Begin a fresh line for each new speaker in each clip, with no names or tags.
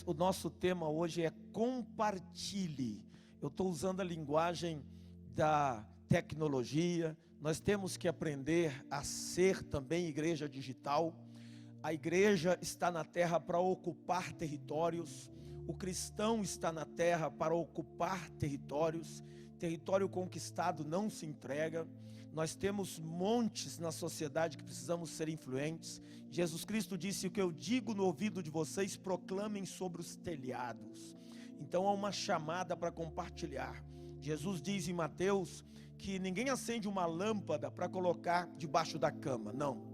O nosso tema hoje é compartilhe. Eu estou usando a linguagem da tecnologia. Nós temos que aprender a ser também igreja digital. A igreja está na terra para ocupar territórios. O cristão está na terra para ocupar territórios. Território conquistado não se entrega. Nós temos montes na sociedade que precisamos ser influentes. Jesus Cristo disse: o que eu digo no ouvido de vocês, proclamem sobre os telhados. Então há uma chamada para compartilhar. Jesus diz em Mateus que ninguém acende uma lâmpada para colocar debaixo da cama. Não.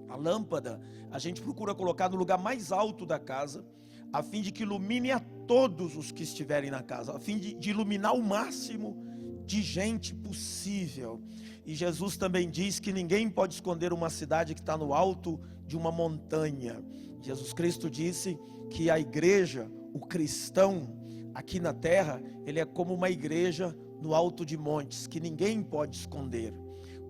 A lâmpada a gente procura colocar no lugar mais alto da casa, a fim de que ilumine a todos os que estiverem na casa, a fim de iluminar o máximo de gente possível. E Jesus também diz que ninguém pode esconder uma cidade que está no alto de uma montanha. Jesus Cristo disse que a igreja, o cristão aqui na terra, ele é como uma igreja no alto de montes, que ninguém pode esconder.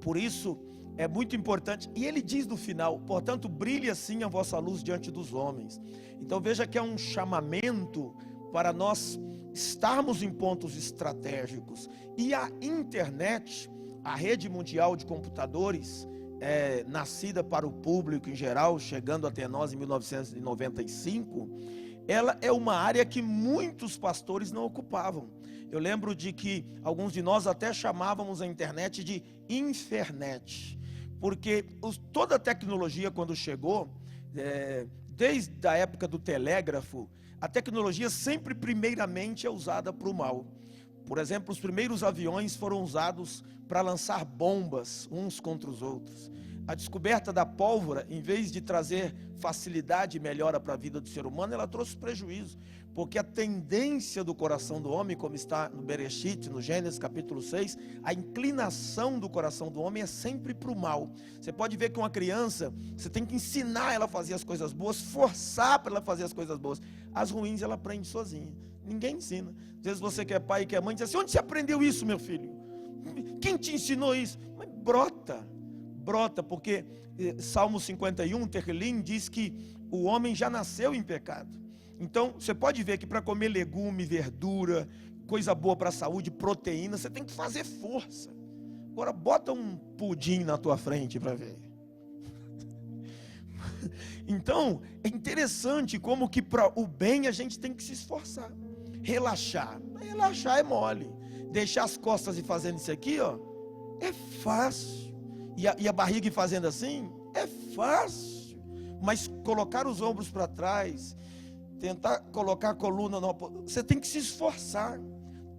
Por isso é muito importante, e ele diz no final: portanto brilhe assim a vossa luz diante dos homens. Então veja que é um chamamento para nós estarmos em pontos estratégicos. E a internet, a rede mundial de computadores, nascida para o público em geral, chegando até nós em 1995, ela é uma área que muitos pastores não ocupavam. Eu lembro de que alguns de nós até chamávamos a internet de infernet, porque toda a tecnologia, quando chegou, desde a época do telégrafo, a tecnologia sempre primeiramente é usada para o mal. Por exemplo, os primeiros aviões foram usados para lançar bombas uns contra os outros. A descoberta da pólvora, em vez de trazer facilidade e melhora para a vida do ser humano, ela trouxe prejuízo. Porque a tendência do coração do homem, como está no Bereshit, no Gênesis capítulo 6, a inclinação do coração do homem é sempre para o mal. Você pode ver que uma criança, você tem que ensinar ela a fazer as coisas boas, forçar para ela fazer as coisas boas. As ruins ela aprende sozinha, ninguém ensina. Às vezes você que é pai e que é mãe, diz assim: onde você aprendeu isso, meu filho? Quem te ensinou isso? Mas brota, porque Salmo 51, Terlim, diz que o homem já nasceu em pecado. Então, você pode ver que para comer legume, verdura, coisa boa para a saúde, proteína, você tem que fazer força. Agora, bota um pudim na tua frente para ver. Então, é interessante como que para o bem a gente tem que se esforçar. Relaxar é mole. Deixar as costas e fazendo isso aqui, ó, é fácil. E a barriga e fazendo assim, é fácil. Mas colocar os ombros para trás, tentar colocar a coluna, você tem que se esforçar.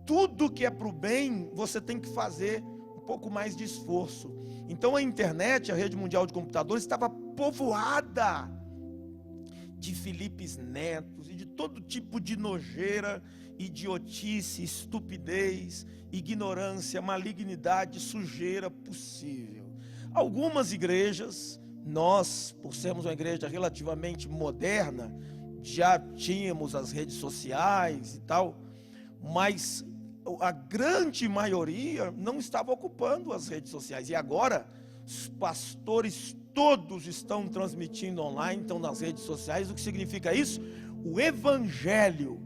Tudo que é para o bem, você tem que fazer um pouco mais de esforço. Então a internet, a rede mundial de computadores, estava povoada de Filipes Netos e de todo tipo de nojeira, idiotice, estupidez, ignorância, malignidade, sujeira possível. Algumas igrejas, nós, por sermos uma igreja relativamente moderna, já tínhamos as redes sociais e tal, mas a grande maioria não estava ocupando as redes sociais. E agora, os pastores todos estão transmitindo online, estão nas redes sociais. O que significa isso? O evangelho,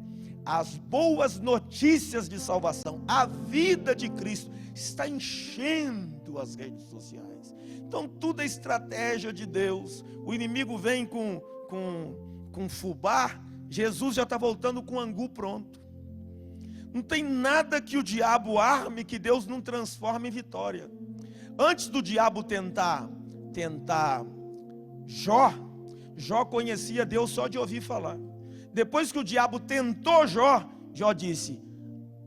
as boas notícias de salvação, a vida de Cristo está enchendo as redes sociais. Então tudo é estratégia de Deus. O inimigo vem com fubá, Jesus já está voltando com angu pronto. Não tem nada que o diabo arme que Deus não transforme em vitória. Antes do diabo tentar Jó conhecia Deus só de ouvir falar. Depois que o diabo tentou Jó disse: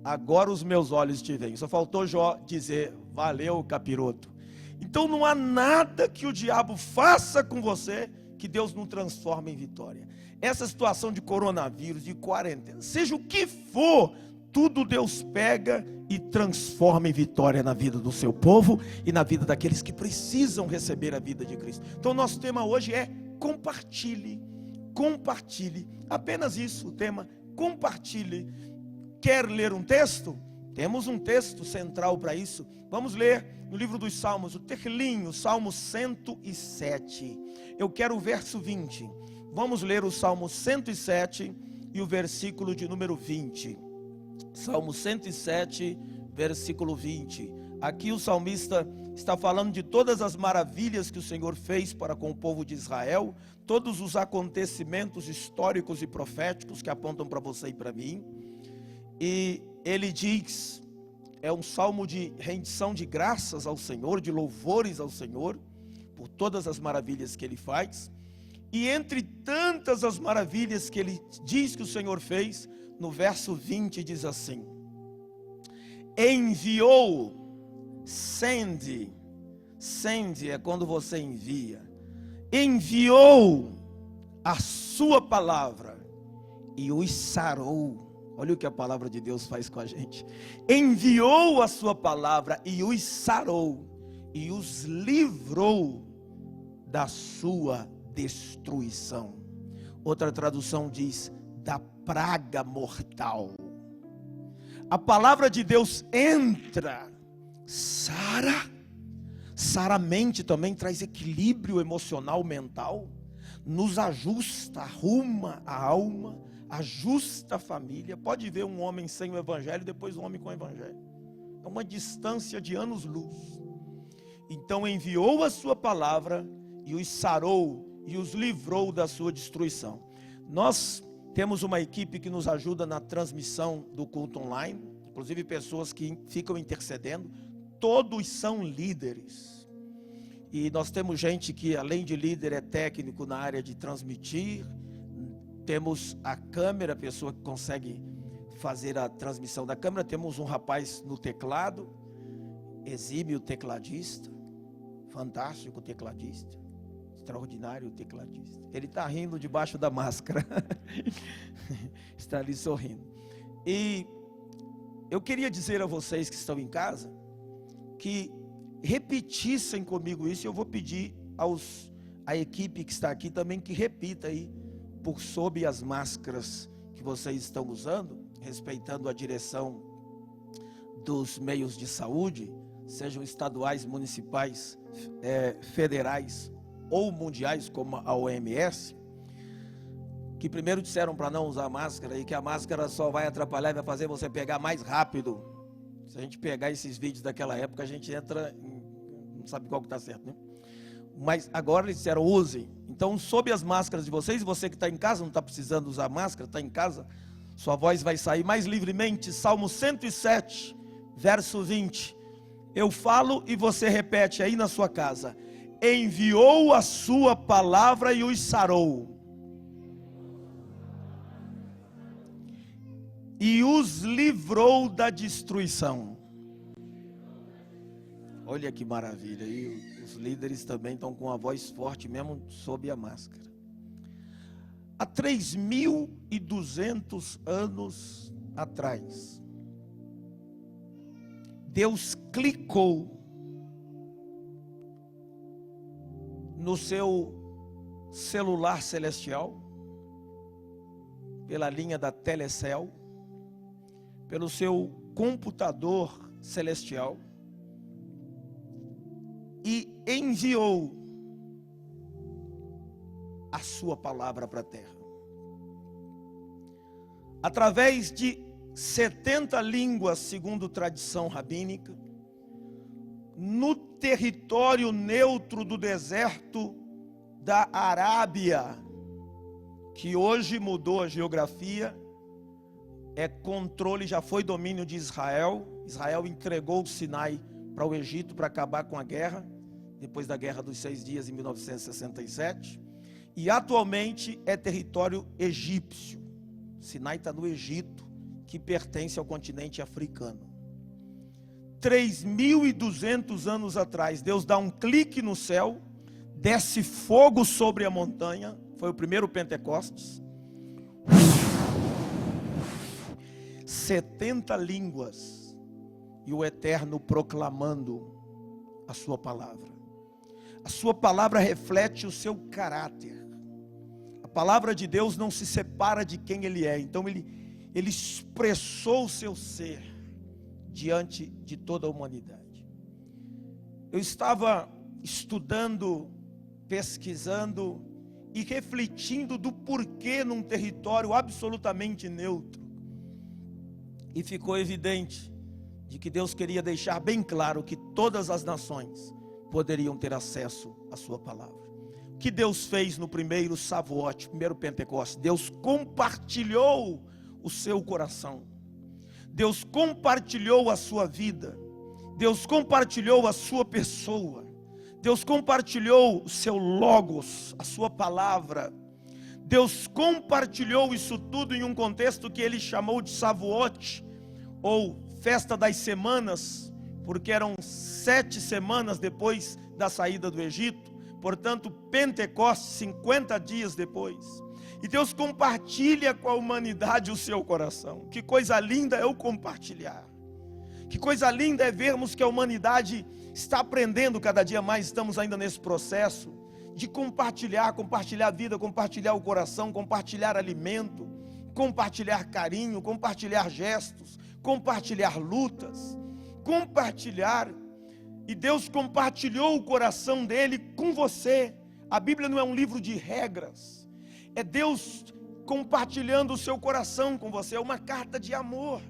agora os meus olhos te veem. Só faltou Jó dizer: valeu, capiroto. Então não há nada que o diabo faça com você que Deus não transforma em vitória. Essa situação de coronavírus, de quarentena, seja o que for, tudo Deus pega e transforma em vitória na vida do seu povo e na vida daqueles que precisam receber a vida de Cristo. Então nosso tema hoje é compartilhe, apenas isso, o tema, compartilhe. Quer ler um texto? Temos um texto central para isso. Vamos ler no livro dos Salmos, o Terlim, o Salmo 107. Eu quero o verso 20. Vamos ler o Salmo 107, e o versículo de número 20. Salmo 107, versículo 20. Aqui o salmista está falando de todas as maravilhas que o Senhor fez para com o povo de Israel, todos os acontecimentos históricos e proféticos que apontam para você e para mim. E ele diz, é um salmo de rendição de graças ao Senhor, de louvores ao Senhor, por todas as maravilhas que ele faz. E entre tantas as maravilhas que ele diz que o Senhor fez, no verso 20 diz assim: enviou, send é quando você envia, enviou a sua palavra e os sarou. Olha o que a palavra de Deus faz com a gente. Enviou a sua palavra e os sarou, e os livrou da sua destruição. Outra tradução diz, da praga mortal. A palavra de Deus entra, sara a mente também, traz equilíbrio emocional, mental, nos ajusta, arruma a alma, ajusta a família. Pode ver um homem sem o evangelho, depois um homem com o evangelho. É uma distância de anos-luz. Então enviou a sua palavra e os sarou e os livrou da sua destruição. Nós temos uma equipe que nos ajuda na transmissão do culto online, inclusive pessoas que ficam intercedendo, todos são líderes. E nós temos gente que, além de líder, é técnico na área de transmitir. Temos a câmera, a pessoa que consegue fazer a transmissão da câmera. Temos um rapaz no teclado, exímio tecladista, fantástico tecladista, extraordinário tecladista. Ele está rindo debaixo da máscara, está ali sorrindo. E eu queria dizer a vocês que estão em casa, que repetissem comigo isso. Eu vou pedir a equipe que está aqui também que repita aí, por sob as máscaras que vocês estão usando, respeitando a direção dos meios de saúde, sejam estaduais, municipais, federais ou mundiais, como a OMS, que primeiro disseram para não usar máscara e que a máscara só vai atrapalhar e vai fazer você pegar mais rápido. Se a gente pegar esses vídeos daquela época, a gente entra, não sabe qual que está certo, né? Mas agora eles disseram, usem. Então, sob as máscaras de vocês, você que está em casa, não está precisando usar máscara, está em casa, sua voz vai sair mais livremente. Salmo 107, verso 20. Eu falo e você repete aí na sua casa. Enviou a sua palavra e os sarou, e os livrou da destruição. Olha que maravilha. E os líderes também estão com a voz forte, mesmo sob a máscara. Há 3.200 anos atrás, Deus clicou no seu celular celestial, pela linha da Telecel, pelo seu computador celestial, e enviou a sua palavra para a terra. Através de 70 línguas, segundo tradição rabínica, no território neutro do deserto da Arábia, que hoje mudou a geografia, é controle, já foi domínio de Israel. Israel entregou o Sinai para o Egito para acabar com a guerra, depois da Guerra dos 6 Dias em 1967, e atualmente é território egípcio. Sinai está no Egito, que pertence ao continente africano. 3.200 anos atrás, Deus dá um clique no céu, desce fogo sobre a montanha, foi o primeiro Pentecostes, 70 línguas, e o Eterno proclamando a sua palavra. A sua palavra reflete o seu caráter. A palavra de Deus não se separa de quem Ele é. Então Ele expressou o seu ser diante de toda a humanidade. Eu estava estudando, pesquisando e refletindo do porquê num território absolutamente neutro. E ficou evidente de que Deus queria deixar bem claro que todas as nações poderiam ter acesso à sua palavra. O que Deus fez no primeiro Shavuot, primeiro Pentecostes? Deus compartilhou o seu coração. Deus compartilhou a sua vida. Deus compartilhou a sua pessoa. Deus compartilhou o seu logos, a sua palavra. Deus compartilhou isso tudo em um contexto que ele chamou de Shavuot, ou festa das semanas, porque eram 7 semanas depois da saída do Egito, portanto Pentecostes 50 dias depois. E Deus compartilha com a humanidade o seu coração. Que coisa linda é o compartilhar. Que coisa linda é vermos que a humanidade está aprendendo cada dia mais, estamos ainda nesse processo de compartilhar a vida, compartilhar o coração, compartilhar alimento, compartilhar carinho, compartilhar gestos, compartilhar lutas, compartilhar. E Deus compartilhou o coração dele com você. A Bíblia não é um livro de regras, é Deus compartilhando o seu coração com você, é uma carta de amor.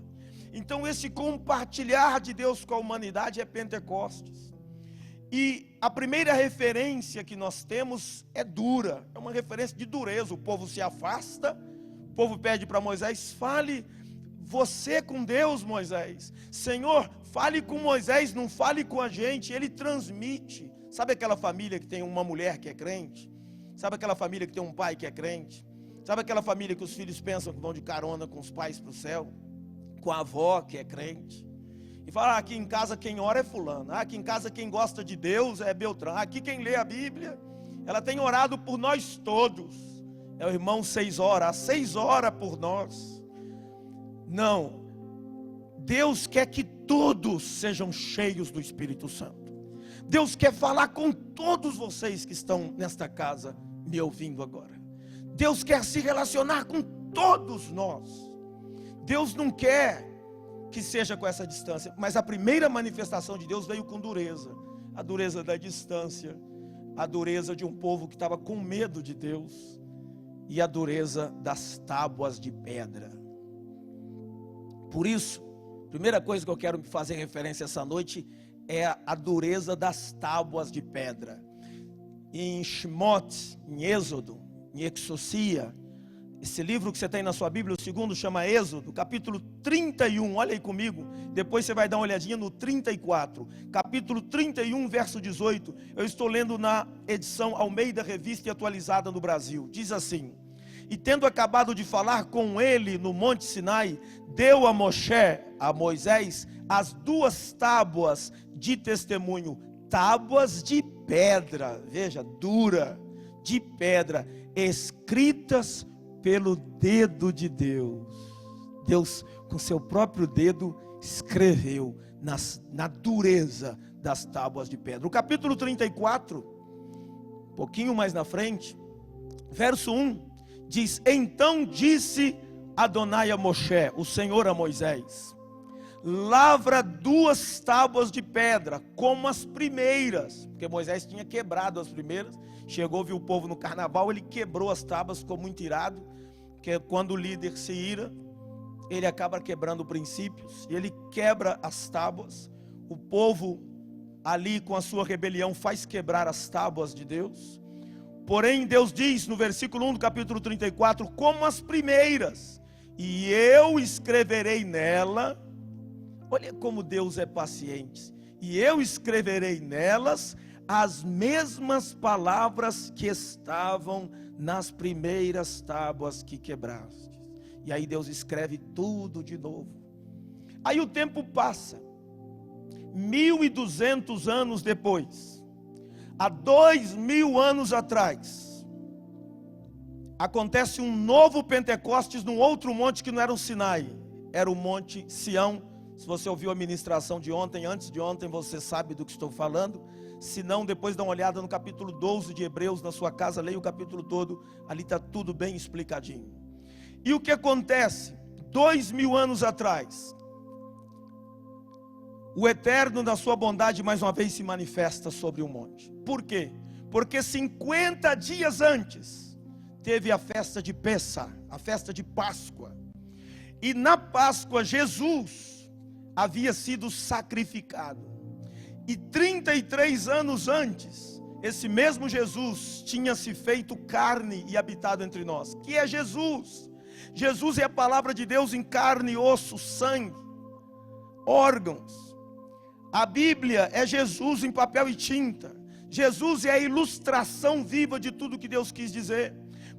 Então esse compartilhar de Deus com a humanidade é Pentecostes. E a primeira referência que nós temos é dura, é uma referência de dureza. O povo se afasta, o povo pede para Moisés: fale você com Deus, Moisés. Senhor, fale com Moisés, não fale com a gente. Ele transmite. Sabe aquela família que tem uma mulher que é crente? Sabe aquela família que tem um pai que é crente? Sabe aquela família que os filhos pensam que vão de carona com os pais para o céu? Com a avó que é crente? E fala: aqui em casa quem ora é fulano, aqui em casa quem gosta de Deus é Beltrano, aqui quem lê a Bíblia, ela tem orado por nós todos, é o irmão 6 horas, 6 horas por nós. Não, Deus quer que todos sejam cheios do Espírito Santo. Deus quer falar com todos vocês que estão nesta casa me ouvindo agora. Deus quer se relacionar com todos nós. Deus não quer que seja com essa distância, mas a primeira manifestação de Deus veio com dureza. A dureza da distância, a dureza de um povo que estava com medo de Deus, e a dureza das tábuas de pedra. Por isso, a primeira coisa que eu quero fazer referência essa noite é a dureza das tábuas de pedra. Em Shemot, em Êxodo, em Exosia, esse livro que você tem na sua Bíblia, o segundo, chama Êxodo, capítulo 31, olha aí comigo, depois você vai dar uma olhadinha no 34, capítulo 31, verso 18, eu estou lendo na edição Almeida Revista e Atualizada no Brasil, diz assim: e tendo acabado de falar com ele no Monte Sinai, deu a Moisés, as 2 tábuas de testemunho, tábuas de pedra, veja, dura, de pedra, escritas pelo dedo de Deus. Deus com seu próprio dedo escreveu na dureza das tábuas de pedra. O capítulo 34, um pouquinho mais na frente, verso 1, diz: então disse Adonai a Moshe, o Senhor a Moisés: lavra 2 tábuas de pedra, como as primeiras, porque Moisés tinha quebrado as primeiras. Chegou, viu o povo no carnaval, ele quebrou as tábuas, ficou muito irado, porque quando o líder se ira, ele acaba quebrando princípios, e ele quebra as tábuas. O povo ali com a sua rebelião faz quebrar as tábuas de Deus. Porém Deus diz no versículo 1 do capítulo 34, como as primeiras, e eu escreverei nela, olha como Deus é paciente, e eu escreverei nelas as mesmas palavras que estavam nas primeiras tábuas que quebraste. E aí Deus escreve tudo de novo. Aí o tempo passa, 1200 anos depois, há 2000 anos atrás, acontece um novo Pentecostes num outro monte que não era o Sinai, era o Monte Sião. Se você ouviu a ministração de ontem, antes de ontem, você sabe do que estou falando. Se não, depois dá uma olhada no capítulo 12 de Hebreus na sua casa, leia o capítulo todo, ali está tudo bem explicadinho. E o que acontece? 2000 anos atrás, o Eterno, na sua bondade, mais uma vez se manifesta sobre o monte. Por quê? Porque 50 dias antes, teve a festa de Pessa, a festa de Páscoa. E na Páscoa Jesus havia sido sacrificado. E 33 anos antes, esse mesmo Jesus tinha se feito carne e habitado entre nós. Que é Jesus? Jesus é a palavra de Deus em carne, osso, sangue, órgãos. A Bíblia é Jesus em papel e tinta. Jesus é a ilustração viva de tudo que Deus quis dizer.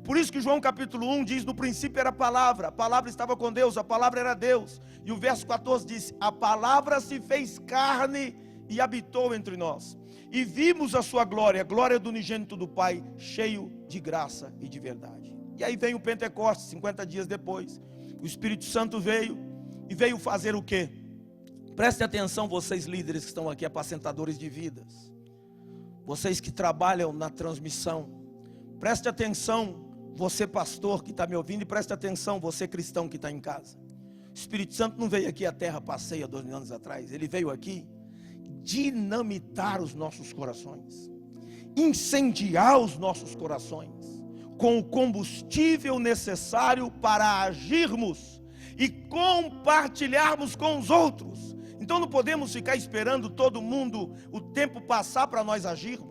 Por isso que João capítulo 1 diz: no princípio era a palavra estava com Deus, a palavra era Deus. E o verso 14 diz: a palavra se fez carne e habitou entre nós. E vimos a sua glória, a glória do unigênito do Pai, cheio de graça e de verdade. E aí vem o Pentecostes, 50 dias depois. O Espírito Santo veio, e veio fazer o quê? Prestem atenção, vocês líderes que estão aqui, apacentadores de vidas. Vocês que trabalham na transmissão. Preste atenção, você pastor que está me ouvindo, e preste atenção, você cristão que está em casa. O Espírito Santo não veio aqui à terra passeia 2 anos atrás. Ele veio aqui dinamitar os nossos corações, incendiar os nossos corações, com o combustível necessário para agirmos e compartilharmos com os outros. Então não podemos ficar esperando todo mundo, o tempo passar para nós agirmos.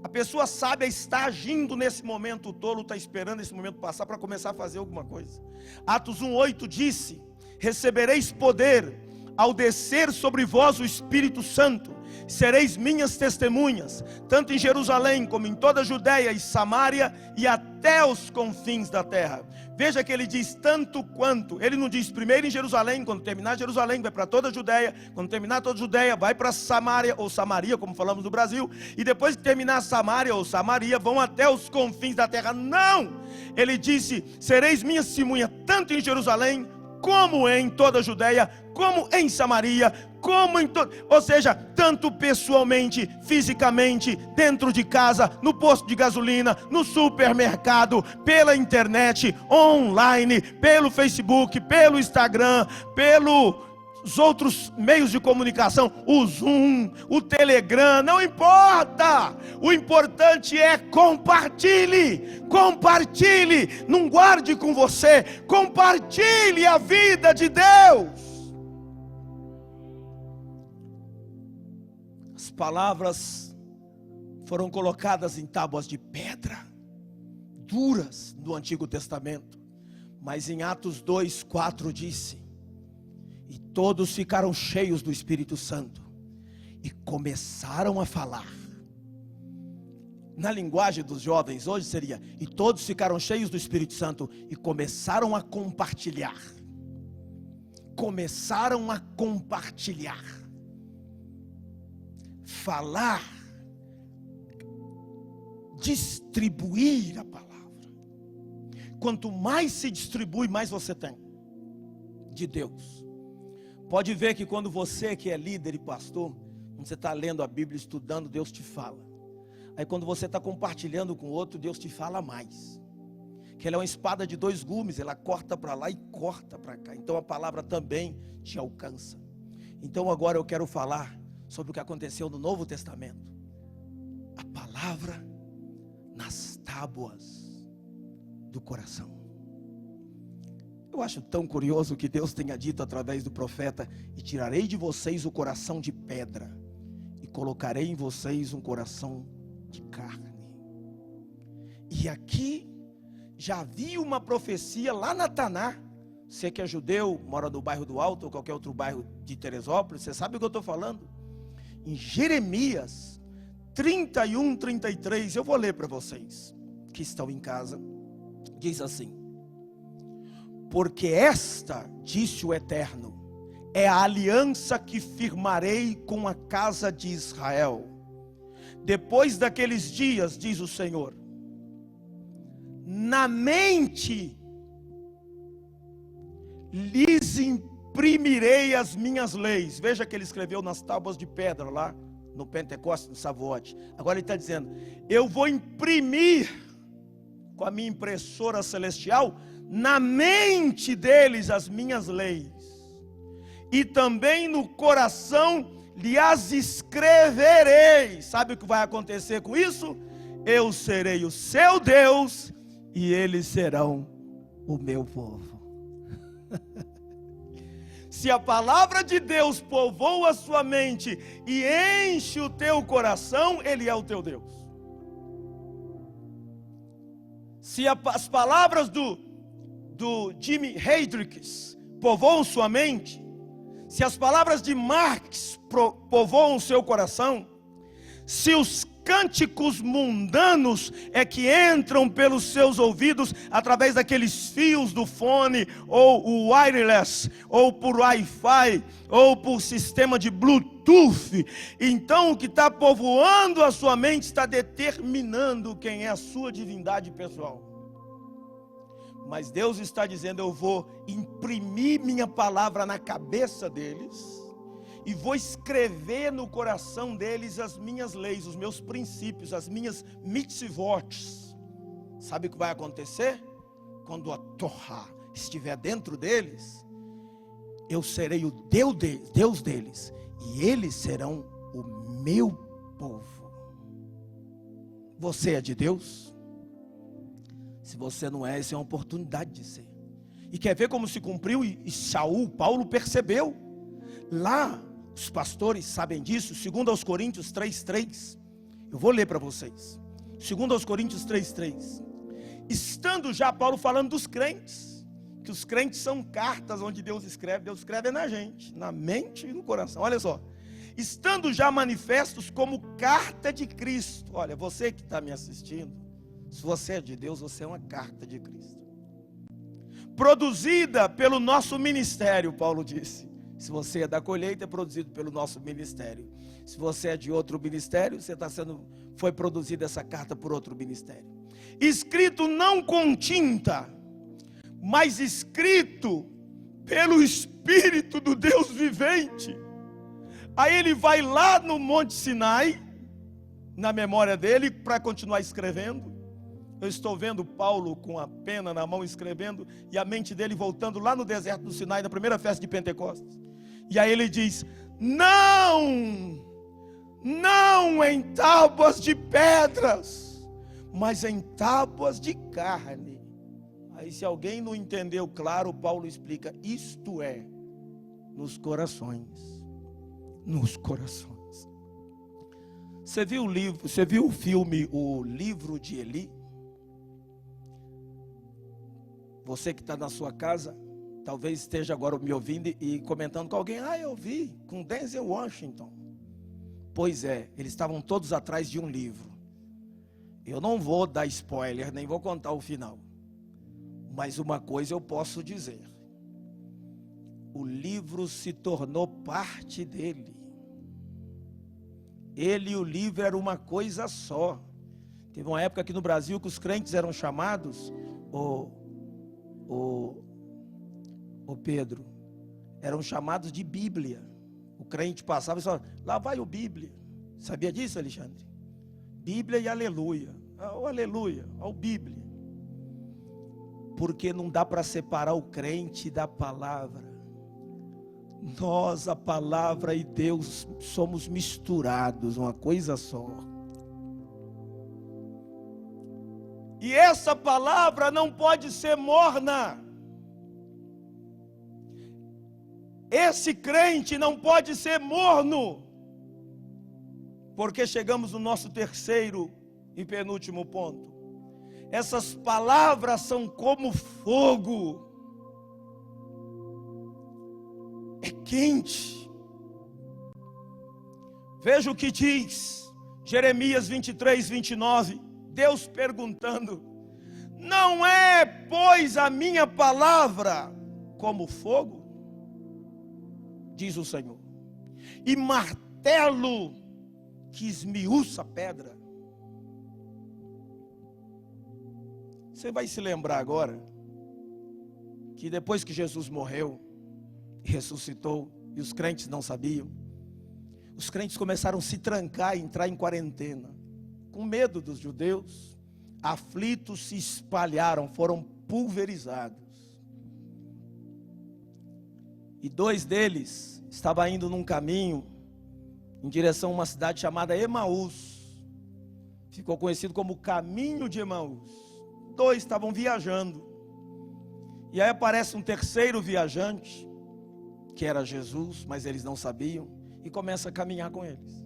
A pessoa sábia está agindo nesse momento, o tolo está esperando esse momento passar para começar a fazer alguma coisa. Atos 1:8 disse: recebereis poder ao descer sobre vós o Espírito Santo, sereis minhas testemunhas, tanto em Jerusalém como em toda a Judeia e Samaria e até os confins da terra. Veja que ele diz tanto quanto. Ele não diz primeiro em Jerusalém, quando terminar Jerusalém vai para toda a Judeia, quando terminar toda a Judeia vai para Samaria ou Samaria, como falamos no Brasil, e depois que terminar Samaria ou Samaria vão até os confins da terra. Não! Ele disse: sereis minhas testemunhas tanto em Jerusalém como em toda a Judeia, como em Samaria, como em todo, ou seja, tanto pessoalmente, fisicamente, dentro de casa, no posto de gasolina, no supermercado, pela internet, online, pelo Facebook, pelo Instagram, pelos outros meios de comunicação, o Zoom, o Telegram, não importa. O importante é compartilhe, não guarde com você, compartilhe a vida de Deus. As palavras foram colocadas em tábuas de pedra, duras no Antigo Testamento, mas em Atos 2:4 disse: e todos ficaram cheios do Espírito Santo e começaram a falar. Na linguagem dos jovens hoje seria: e todos ficaram cheios do Espírito Santo e começaram a compartilhar. Começaram a compartilhar. Falar, distribuir a palavra. Quanto mais se distribui, mais você tem de Deus. Pode ver que quando você que é líder e pastor, quando você está lendo a Bíblia, estudando, Deus te fala. Aí quando você está compartilhando com o outro, Deus te fala mais. Que ela é uma espada de 2 gumes, ela corta para lá e corta para cá. Então a palavra também te alcança. Então agora eu quero falar sobre o que aconteceu no Novo Testamento. A palavra nas tábuas do coração. Eu acho tão curioso que Deus tenha dito através do profeta: e tirarei de vocês o coração de pedra e colocarei em vocês um coração de carne. E aqui já havia uma profecia lá na Taná. Você que é judeu, mora no bairro do Alto ou qualquer outro bairro de Teresópolis, você sabe o que eu estou falando? Em Jeremias 31:33, eu vou ler para vocês que estão em casa. Diz assim: porque esta, disse o Eterno, é a aliança que firmarei com a casa de Israel. Depois daqueles dias, diz o Senhor, na mente lhes imprimirei as minhas leis. Veja que ele escreveu nas tábuas de pedra lá no Pentecostes, no Savote. Agora ele está dizendo: eu vou imprimir com a minha impressora celestial na mente deles as minhas leis, e também no coração lhes escreverei. Sabe o que vai acontecer com isso? Eu serei o seu Deus e eles serão o meu povo. Se a palavra de Deus povoa a sua mente e enche o teu coração, Ele é o teu Deus. Se as palavras do Jimi Hendrix povoam sua mente, se as palavras de Marx povoam o seu coração, se os cânticos mundanos é que entram pelos seus ouvidos através daqueles fios do fone, ou o wireless, ou por Wi-Fi, ou por sistema de Bluetooth, então o que está povoando a sua mente está determinando quem é a sua divindade pessoal. Mas Deus está dizendo: eu vou imprimir minha palavra na cabeça deles, e vou escrever no coração deles as minhas leis, os meus princípios, as minhas mitzvot. Sabe o que vai acontecer? Quando a Torá estiver dentro deles, eu serei o Deus deles, e eles serão o meu povo. Você é de Deus? Se você não é, essa é uma oportunidade de ser. E quer ver como se cumpriu? E Paulo percebeu. Lá, os pastores sabem disso. 2 Coríntios 3:3. Eu vou ler para vocês. 2 Coríntios 3:3. Estando já Paulo falando dos crentes, que os crentes são cartas onde Deus escreve na gente, na mente e no coração. Olha só. Estando já manifestos como carta de Cristo. Olha, você que está me assistindo, se você é de Deus, você é uma carta de Cristo. Produzida pelo nosso ministério, Paulo disse. Se você é da colheita, é produzido pelo nosso ministério. Se você é de outro ministério, foi produzida essa carta por outro ministério. Escrito não com tinta, mas escrito pelo Espírito do Deus vivente. Aí ele vai lá no Monte Sinai, na memória dele, para continuar escrevendo. Eu estou vendo Paulo com a pena na mão escrevendo, e a mente dele voltando lá no deserto do Sinai, na primeira festa de Pentecostes. E aí ele diz: não em tábuas de pedras, mas em tábuas de carne. Aí, se alguém não entendeu claro, Paulo explica: isto é, nos corações. Nos corações. Você viu o filme O Livro de Eli? Você que está na sua casa, talvez esteja agora me ouvindo e comentando com alguém: eu vi, com Denzel Washington. Pois é, eles estavam todos atrás de um livro. Eu não vou dar spoiler, nem vou contar o final. Mas uma coisa eu posso dizer: o livro se tornou parte dele. Ele e o livro eram uma coisa só. Teve uma época aqui no Brasil que os crentes eram chamados, Pedro, eram chamados de Bíblia. O crente passava e falava: lá vai o Bíblia. Sabia disso, Alexandre? Bíblia e aleluia. O aleluia, o Bíblia. Porque não dá para separar o crente da palavra. Nós, a palavra e Deus, somos misturados, uma coisa só. E essa palavra não pode ser morna. Esse crente não pode ser morno. Porque chegamos no nosso terceiro e penúltimo ponto. Essas palavras são como fogo. É quente. Veja o que diz Jeremias 23:29. Deus perguntando: não é, pois, a minha palavra como fogo? Diz o Senhor, e martelo que esmiuça a pedra. Você vai se lembrar agora que depois que Jesus morreu e ressuscitou, e os crentes não sabiam, os crentes começaram a se trancar e entrar em quarentena, com medo dos judeus. Aflitos se espalharam, foram pulverizados. E 2 deles estavam indo num caminho em direção a uma cidade chamada Emaús. Ficou conhecido como o caminho de Emaús. 2 estavam viajando. E aí aparece um terceiro viajante, que era Jesus, mas eles não sabiam, e começa a caminhar com eles.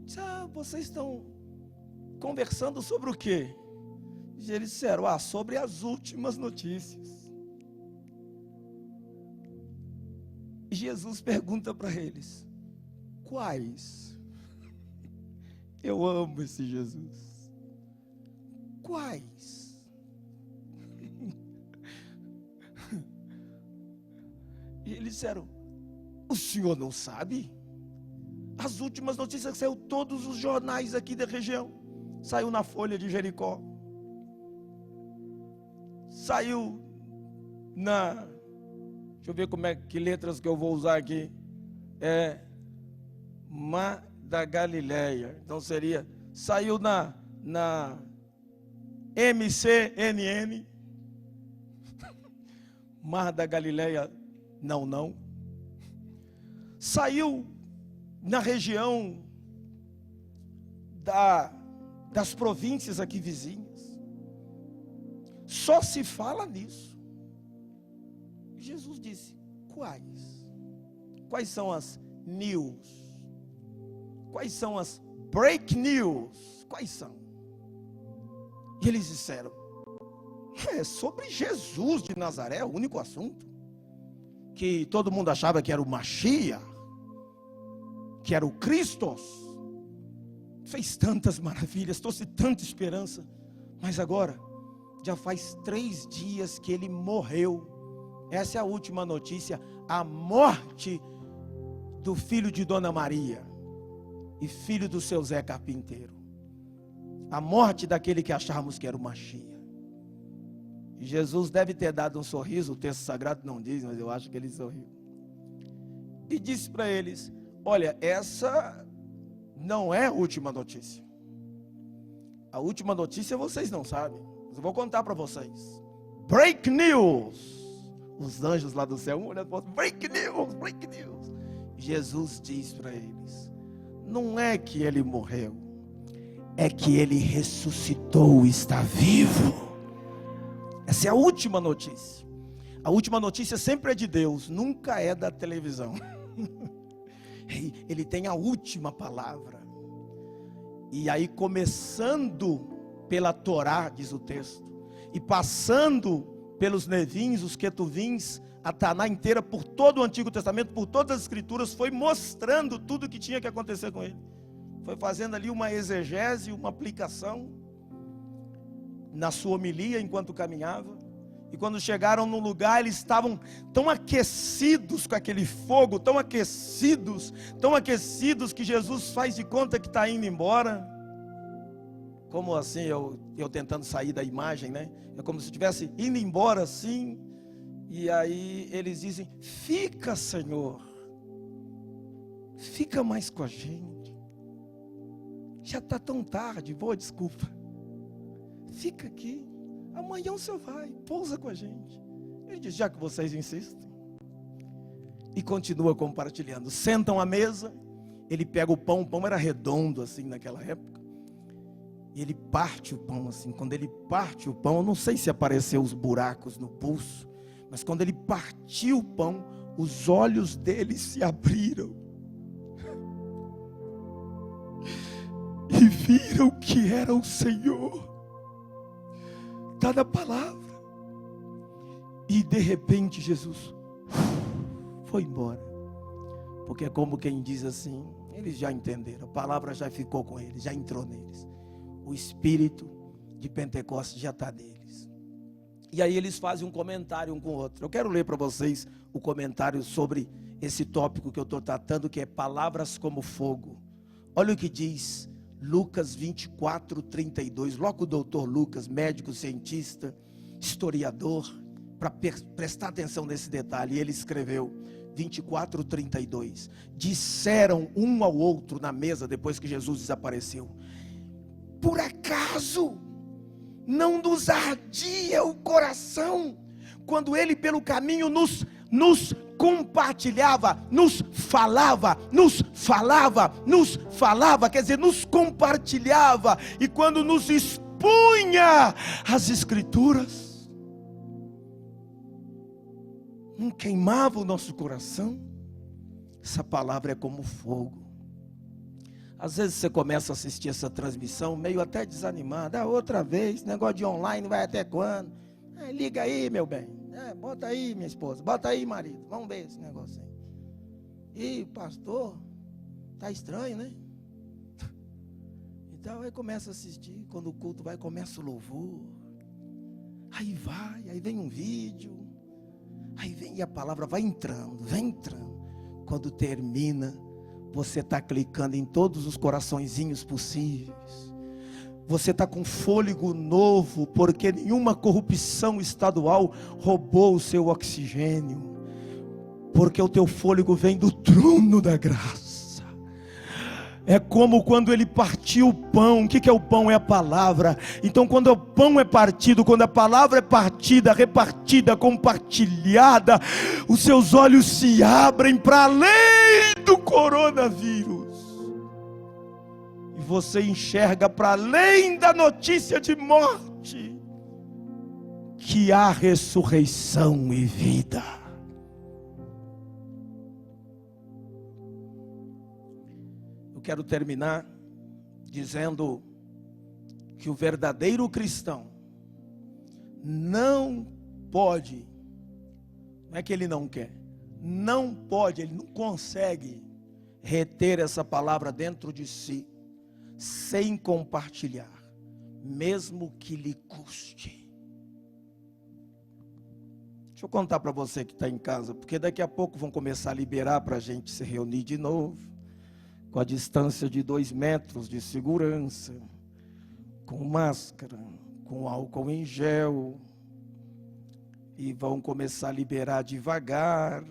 Diz: vocês estão conversando sobre o quê? E eles disseram: sobre as últimas notícias. E Jesus pergunta para eles: quais? Eu amo esse Jesus. Quais? E eles disseram: o senhor não sabe? As últimas notícias que saiu todos os jornais aqui da região. Saiu na Folha de Jericó. Saiu na... Deixa eu ver que letras que eu vou usar aqui. Mar da Galileia. Então seria... Saiu na MCNN. Mar da Galileia, não. Saiu na região das províncias aqui vizinhas. Só se fala nisso. Jesus disse: quais? Quais são as news? Quais são as break news? Quais são? E eles disseram: é sobre Jesus de Nazaré, o único assunto. Que todo mundo achava que era o Mashiach, que era o Cristo. Fez tantas maravilhas, trouxe tanta esperança. Mas agora, já faz 3 dias que ele morreu. Essa é a última notícia: a morte do filho de Dona Maria e filho do seu Zé Carpinteiro. A morte daquele que achávamos que era o Mashiach. E Jesus deve ter dado um sorriso, o texto sagrado não diz, mas eu acho que ele sorriu. E disse para eles: olha, essa não é a última notícia. A última notícia vocês não sabem, mas eu vou contar para vocês. Break news. Os anjos lá do céu, um olhando para o outro: break news, break news. Jesus diz para eles: não é que ele morreu, é que ele ressuscitou e está vivo. Essa é a última notícia. A última notícia sempre é de Deus, nunca é da televisão. Ele tem a última palavra. E aí, começando pela Torá, diz o texto, e passando pelos Nevins, os Ketuvins, a Taná inteira, por todo o Antigo Testamento, por todas as Escrituras, foi mostrando tudo o que tinha que acontecer com ele. Foi fazendo ali uma exegese, uma aplicação na sua homilia enquanto caminhava. E quando chegaram no lugar, eles estavam tão aquecidos com aquele fogo, tão aquecidos que Jesus faz de conta que está indo embora. Como assim, eu tentando sair da imagem, né? É como se estivesse indo embora assim. E aí eles dizem: fica, Senhor, fica mais com a gente. Já está tão tarde, boa desculpa. Fica aqui, amanhã o senhor vai, pousa com a gente. Ele diz: já que vocês insistem. E continua compartilhando. Sentam à mesa, ele pega o pão era redondo assim naquela época. E ele parte o pão assim. Quando ele parte o pão, eu não sei se apareceu os buracos no pulso, mas quando ele partiu o pão, os olhos dele se abriram. E viram que era o Senhor. Está na palavra. E de repente Jesus foi embora. Porque é como quem diz assim: eles já entenderam, a palavra já ficou com eles, já entrou neles. O espírito de Pentecostes já está neles. E aí eles fazem um comentário um com o outro. Eu quero ler para vocês o comentário sobre esse tópico que eu estou tratando, que é palavras como fogo. Olha o que diz Lucas 24, 32. Logo o doutor Lucas, médico, cientista, historiador, para prestar atenção nesse detalhe, ele escreveu 24, 32. Disseram um ao outro na mesa, depois que Jesus desapareceu: por acaso não nos ardia o coração quando ele pelo caminho nos compartilhava, nos falava, quer dizer, nos compartilhava, e quando nos expôs expunha as Escrituras, não queimava o nosso coração. Essa palavra é como fogo. Às vezes você começa a assistir essa transmissão meio até desanimado. Outra vez, negócio de online vai até quando? Liga aí, meu bem. Bota aí, minha esposa. Bota aí, marido. Vamos ver esse negócio aí. Ih, pastor, tá estranho, né? Então aí começa a assistir. Quando o culto vai, começa o louvor. Aí vai, aí vem um vídeo. Aí vem e a palavra vai entrando, vem entrando. Quando termina, você está clicando em todos os coraçõezinhos possíveis. Você está com fôlego novo, porque nenhuma corrupção estadual roubou o seu oxigênio. Porque o teu fôlego vem do trono da graça. É como quando ele partiu o pão. O que é o pão? É a palavra. Então quando o pão é partido, quando a palavra é partida, repartida, compartilhada, os seus olhos se abrem para além do coronavírus. E você enxerga para além da notícia de morte, que há ressurreição e vida. Quero terminar dizendo que o verdadeiro cristão não pode, não é que ele não quer, não pode, ele não consegue reter essa palavra dentro de si, sem compartilhar, mesmo que lhe custe. Deixa eu contar para você que está em casa, porque daqui a pouco vão começar a liberar para a gente se reunir de novo, com a distância de 2 metros de segurança, com máscara, com álcool em gel, e vão começar a liberar devagar.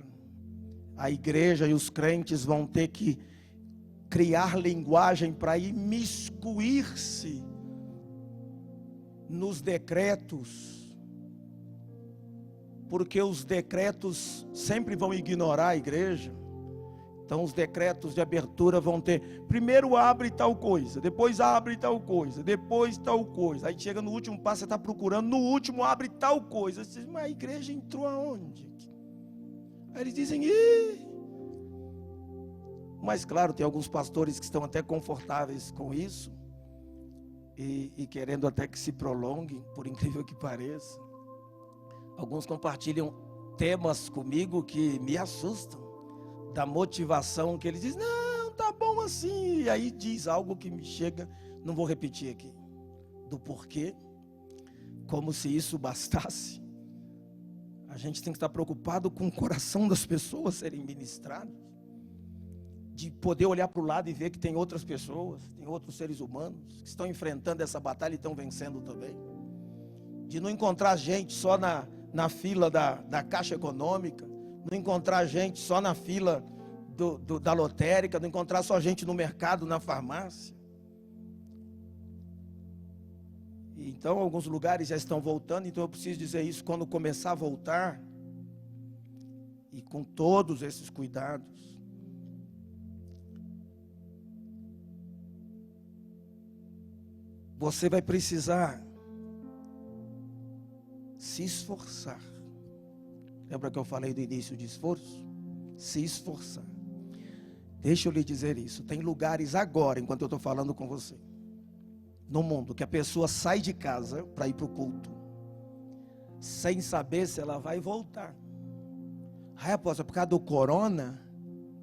A igreja e os crentes vão ter que criar linguagem para imiscuir-se nos decretos, porque os decretos sempre vão ignorar a igreja. Então os decretos de abertura vão ter, primeiro abre tal coisa, depois abre tal coisa, depois tal coisa. Aí chega no último passo, você está procurando, no último abre tal coisa. Você diz, mas a igreja entrou aonde? Aí eles dizem, mas claro, tem alguns pastores que estão até confortáveis com isso, e querendo até que se prolongue, por incrível que pareça. Alguns compartilham temas comigo que me assustam, da motivação que eles dizem, não, tá bom assim, e aí diz algo que me chega, não vou repetir aqui, do porquê, como se isso bastasse. A gente tem que estar preocupado com o coração das pessoas serem ministradas, de poder olhar para o lado e ver que tem outras pessoas, tem outros seres humanos, que estão enfrentando essa batalha e estão vencendo também, de não encontrar gente só na fila da Caixa Econômica, não encontrar gente só na fila da lotérica, não encontrar só gente no mercado, na farmácia. Então alguns lugares já estão voltando, então eu preciso dizer isso, quando começar a voltar, e com todos esses cuidados, você vai precisar se esforçar. Lembra que eu falei do início de esforço? Se esforçar. Deixa eu lhe dizer isso. Tem lugares agora, enquanto eu estou falando com você, no mundo, que a pessoa sai de casa para ir para o culto, sem saber se ela vai voltar. Apóstolo, é por causa do corona?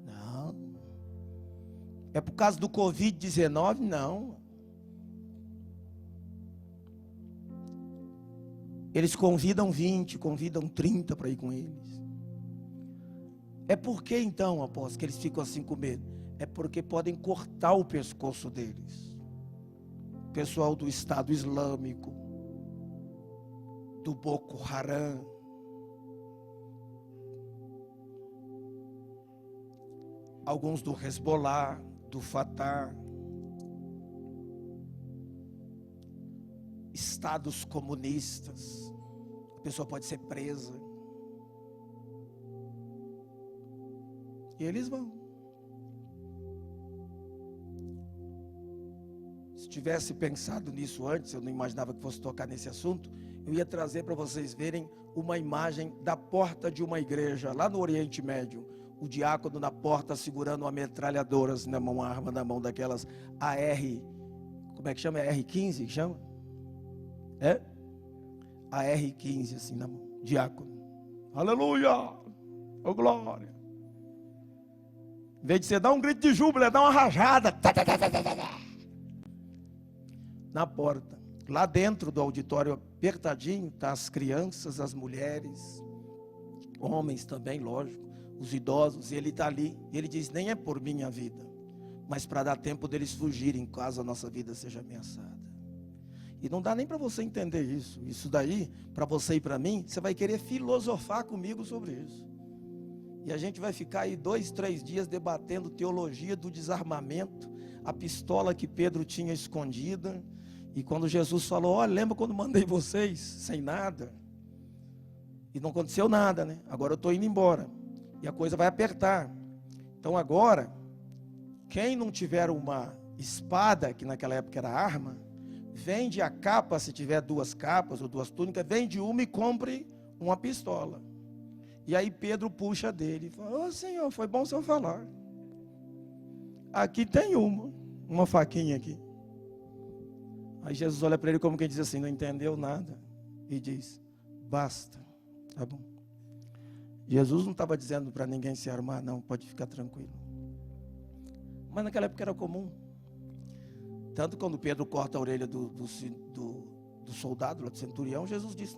Não. É por causa do Covid-19? Não. Eles convidam 20, convidam 30 para ir com eles. É por que então, apóstolo, que eles ficam assim com medo? É porque podem cortar o pescoço deles. Pessoal do Estado Islâmico, do Boko Haram, alguns do Hezbollah, do Fatah, estados comunistas, a pessoa pode ser presa. E eles vão. tivesse pensado nisso antes, eu não imaginava que fosse tocar nesse assunto, eu ia trazer para vocês verem uma imagem da porta de uma igreja lá no Oriente Médio. O diácono na porta segurando uma metralhadora assim, na mão, uma arma na mão daquelas AR, como é que chama? AR-15 que chama? É? AR-15 assim na mão, diácono. Aleluia! Oh glória! Em vez de você dar um grito de júbilo, é dar uma rajada. Na porta. Lá dentro do auditório apertadinho, tá as crianças, as mulheres, homens também, lógico, os idosos, e ele está ali, e ele diz, nem é por minha vida, mas para dar tempo deles fugirem, caso a nossa vida seja ameaçada. E não dá nem para você entender isso. Isso daí, para você e para mim, você vai querer filosofar comigo sobre isso. E a gente vai ficar aí 2, 3 dias debatendo teologia do desarmamento, a pistola que Pedro tinha escondida. E quando Jesus falou, olha, lembra quando mandei vocês sem nada? E não aconteceu nada, né? Agora eu estou indo embora. E a coisa vai apertar. Então agora, quem não tiver uma espada, que naquela época era arma, vende a capa, se tiver 2 capas ou 2 túnicas, vende uma e compre uma pistola. E aí Pedro puxa dele e fala, ô Senhor, foi bom o Senhor falar. Aqui tem uma faquinha aqui. Aí Jesus olha para ele como quem diz assim, não entendeu nada. E diz, basta, tá bom. Jesus não estava dizendo para ninguém se armar, não, pode ficar tranquilo. Mas naquela época era comum. Tanto quando Pedro corta a orelha do soldado, do centurião, Jesus disse,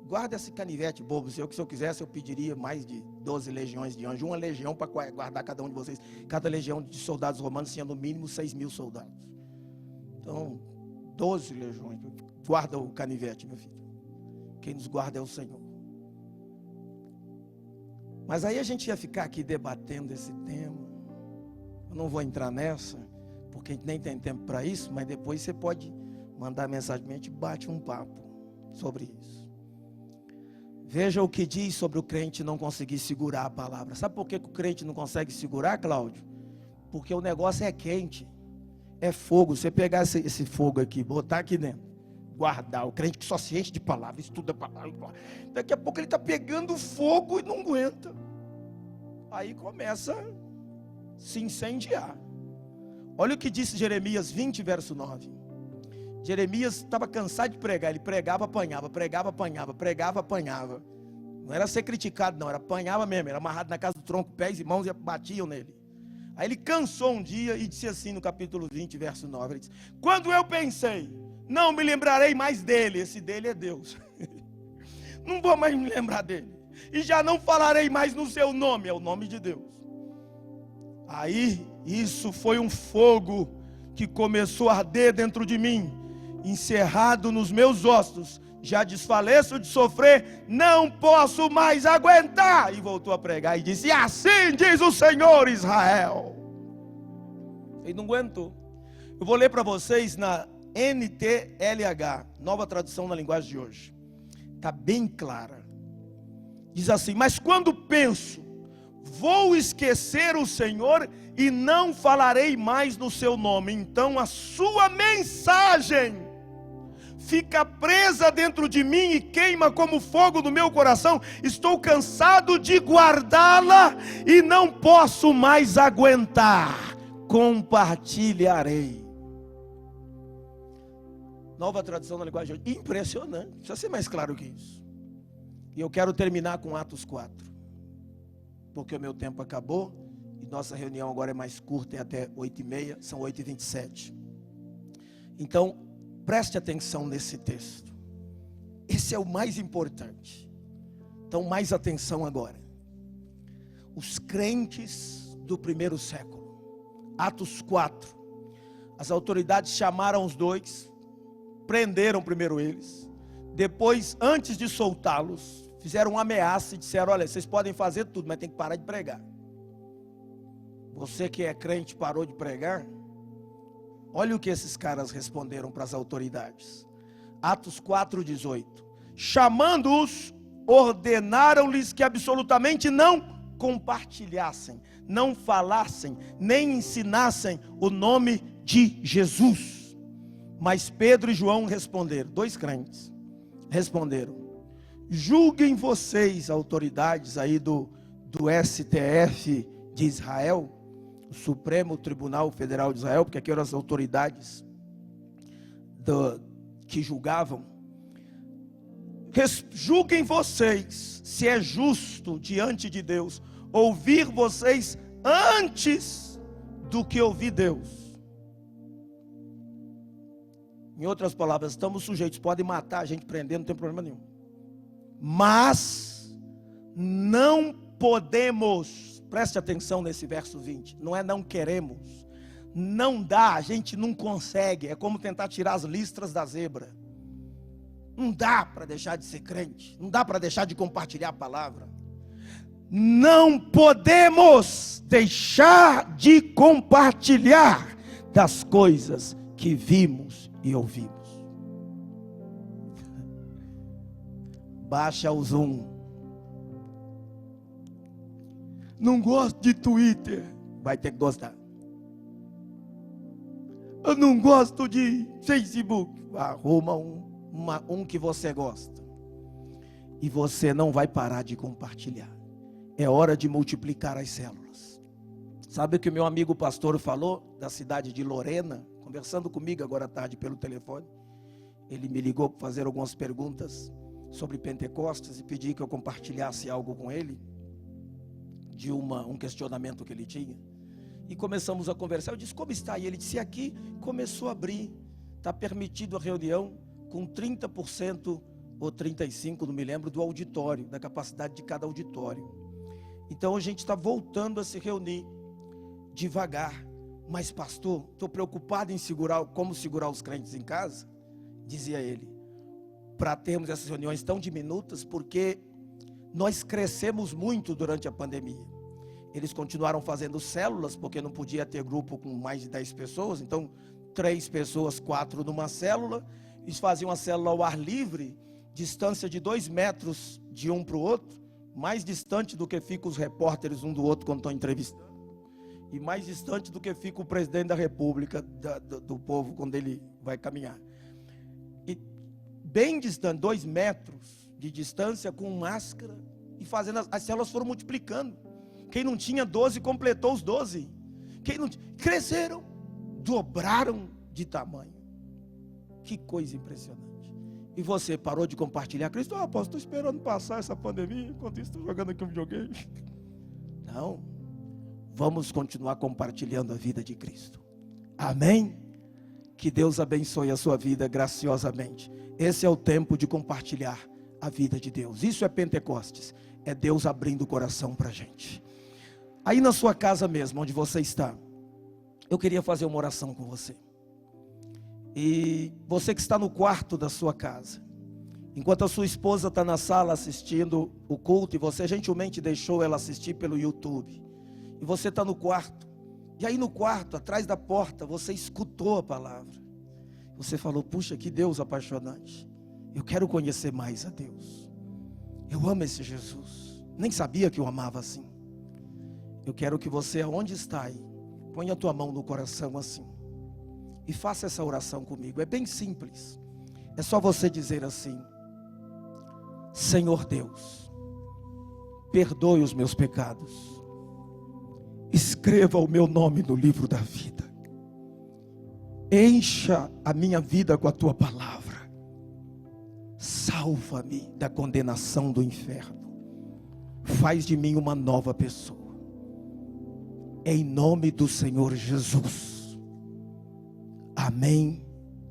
guarda esse canivete bobo, se eu quisesse eu pediria mais de 12 legiões de anjos, uma legião para guardar cada um de vocês. Cada legião de soldados romanos tinha no mínimo 6.000 soldados. Então, 12 legiões, guarda o canivete, meu filho. Quem nos guarda é o Senhor. Mas aí a gente ia ficar aqui debatendo esse tema. Eu não vou entrar nessa, porque a gente nem tem tempo para isso, mas depois você pode mandar mensagem, a gente bate um papo sobre isso. Veja o que diz sobre o crente não conseguir segurar a palavra. Sabe por que o crente não consegue segurar, Cláudio? Porque o negócio é quente. É fogo. Você pegar esse fogo aqui, botar aqui dentro, guardar, o crente que só se enche de palavra, estuda a palavra, daqui a pouco ele está pegando fogo e não aguenta. Aí começa a se incendiar. Olha o que disse Jeremias 20, verso 9. Jeremias estava cansado de pregar, ele pregava, apanhava, pregava, apanhava, pregava, apanhava. Não era ser criticado não, era apanhava mesmo, era amarrado na casa do tronco, pés e mãos e batiam nele. Aí ele cansou um dia e disse assim no capítulo 20, verso 9, ele disse, quando eu pensei, não me lembrarei mais dele, esse dele é Deus, não vou mais me lembrar dele, e já não falarei mais no seu nome, é o nome de Deus. Aí isso foi um fogo que começou a arder dentro de mim, encerrado nos meus ossos, já desfaleço de sofrer, não posso mais aguentar. E voltou a pregar e disse, assim diz o Senhor Israel. Ele não aguentou. Eu vou ler para vocês na NTLH, nova tradução na linguagem de hoje. Está bem clara. Diz assim, mas quando penso, vou esquecer o Senhor e não falarei mais no seu nome, então a sua mensagem fica presa dentro de mim e queima como fogo no meu coração. Estou cansado de guardá-la e não posso mais aguentar. Compartilharei. Nova tradução na linguagem de hoje. Impressionante. Precisa ser mais claro que isso. E eu quero terminar com Atos 4. Porque o meu tempo acabou. E nossa reunião agora é mais curta, é até 8h30. São 8h27. Então, preste atenção nesse texto. Esse é o mais importante. Então, mais atenção agora. Os crentes do primeiro século. Atos 4. As autoridades chamaram os dois. Prenderam primeiro eles. Depois, antes de soltá-los, fizeram uma ameaça e disseram, olha, vocês podem fazer tudo, mas tem que parar de pregar. Você que é crente parou de pregar? Olha o que esses caras responderam para as autoridades. Atos 4:18. Chamando-os, ordenaram-lhes que absolutamente não compartilhassem, não falassem, nem ensinassem o nome de Jesus. Mas Pedro e João responderam, 2 crentes, responderam: julguem vocês, autoridades aí do STF de Israel, o Supremo Tribunal Federal de Israel, porque aqui eram as autoridades que julgavam. Julguem vocês se é justo diante de Deus ouvir vocês antes do que ouvir Deus. Em outras palavras, estamos sujeitos, podem matar a gente, prender, não tem problema nenhum. Mas não podemos, preste atenção nesse verso 20, não é não queremos, não dá, a gente não consegue, é como tentar tirar as listras da zebra. Não dá para deixar de ser crente, não dá para deixar de compartilhar a palavra. Não podemos deixar de compartilhar das coisas que vimos e ouvimos. Baixa o Zoom. Não gosto de Twitter, vai ter que gostar. Eu não gosto de Facebook, arruma um que você gosta. E você não vai parar de compartilhar. É hora de multiplicar as células. Sabe o que o meu amigo pastor falou da cidade de Lorena, conversando comigo agora à tarde pelo telefone? Ele me ligou para fazer algumas perguntas sobre Pentecostes e pedir que eu compartilhasse algo com ele, de um questionamento que ele tinha. E começamos a conversar. Eu disse: como está? E ele disse: aqui começou a abrir, está permitido a reunião com 30% ou 35%, não me lembro, do auditório, da capacidade de cada auditório. Então a gente está voltando a se reunir devagar. Mas pastor, estou preocupado em como segurar os crentes em casa, dizia ele, para termos essas reuniões tão diminutas, porque nós crescemos muito durante a pandemia. Eles continuaram fazendo células, porque não podia ter grupo com mais de 10 pessoas, então 3 pessoas, 4 numa célula. Eles faziam a célula ao ar livre, distância de 2 metros de um para o outro, mais distante do que ficam os repórteres um do outro quando estão entrevistando, e mais distante do que fica o presidente da república, do povo, quando ele vai caminhar. E bem distante, 2 metros de distância, com máscara, e fazendo, as células foram multiplicando. Quem não tinha 12, completou os 12. Quem não cresceram, dobraram de tamanho. Que coisa impressionante. E você parou de compartilhar Cristo? Estou esperando passar essa pandemia, enquanto isso estou jogando aqui um videogame. Não, vamos continuar compartilhando a vida de Cristo. Amém? Que Deus abençoe a sua vida graciosamente. Esse é o tempo de compartilhar a vida de Deus. Isso é Pentecostes, é Deus abrindo o coração para a gente. Aí na sua casa mesmo, onde você está, eu queria fazer uma oração com você. E você que está no quarto da sua casa, enquanto a sua esposa está na sala assistindo o culto, e você gentilmente deixou ela assistir pelo YouTube, e você está no quarto, e aí no quarto, atrás da porta, você escutou a palavra, você falou: puxa, que Deus apaixonante, eu quero conhecer mais a Deus, eu amo esse Jesus, nem sabia que eu amava assim. Eu quero que você, aonde está aí, ponha a tua mão no coração assim, e faça essa oração comigo. É bem simples, é só você dizer assim: Senhor Deus, perdoe os meus pecados, escreva o meu nome no livro da vida, encha a minha vida com a tua palavra, salva-me da condenação do inferno, faz de mim uma nova pessoa, em nome do Senhor Jesus. Amém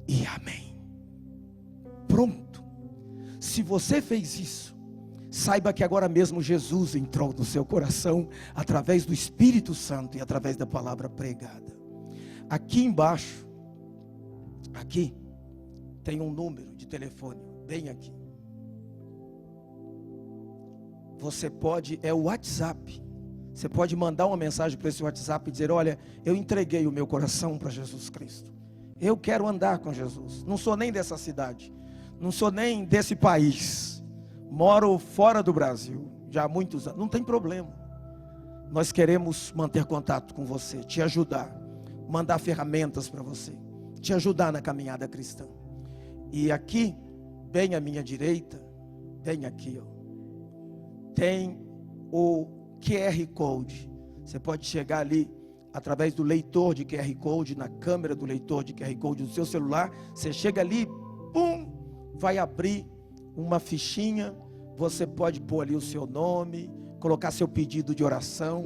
e amém. Pronto. Se você fez isso, saiba que agora mesmo Jesus entrou no seu coração através do Espírito Santo e através da palavra pregada. Aqui embaixo, aqui tem um número de telefone, bem aqui. Você pode, é o WhatsApp. Você pode mandar uma mensagem para esse WhatsApp e dizer: olha, eu entreguei o meu coração para Jesus Cristo. Eu quero andar com Jesus. Não sou nem dessa cidade, não sou nem desse país. Moro fora do Brasil já há muitos anos. Não tem problema. Nós queremos manter contato com você, te ajudar, mandar ferramentas para você. te ajudar na caminhada cristã. E aqui, bem à minha direita, bem aqui, ó, tem o QR Code. Você pode chegar ali através do leitor de QR Code, na câmera do leitor de QR Code do seu celular. Você chega ali, pum, vai abrir uma fichinha. Você pode pôr ali o seu nome, colocar seu pedido de oração,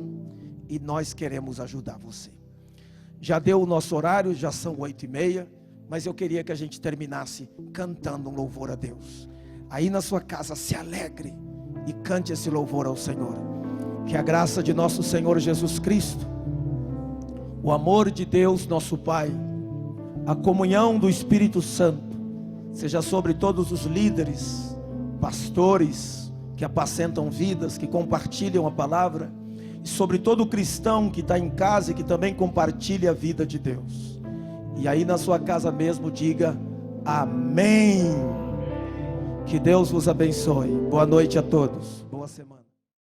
e nós queremos ajudar você. Já deu o nosso horário, já são 8h30, mas eu queria que a gente terminasse cantando um louvor a Deus. Aí na sua casa, se alegre e cante esse louvor ao Senhor. Que a graça de nosso Senhor Jesus Cristo, o amor de Deus nosso Pai, a comunhão do Espírito Santo, seja sobre todos os líderes, pastores, que apacentam vidas, que compartilham a palavra, e sobre todo cristão que está em casa e que também compartilha a vida de Deus. E aí na sua casa mesmo diga amém. Que Deus vos abençoe. Boa noite a todos. Boa semana.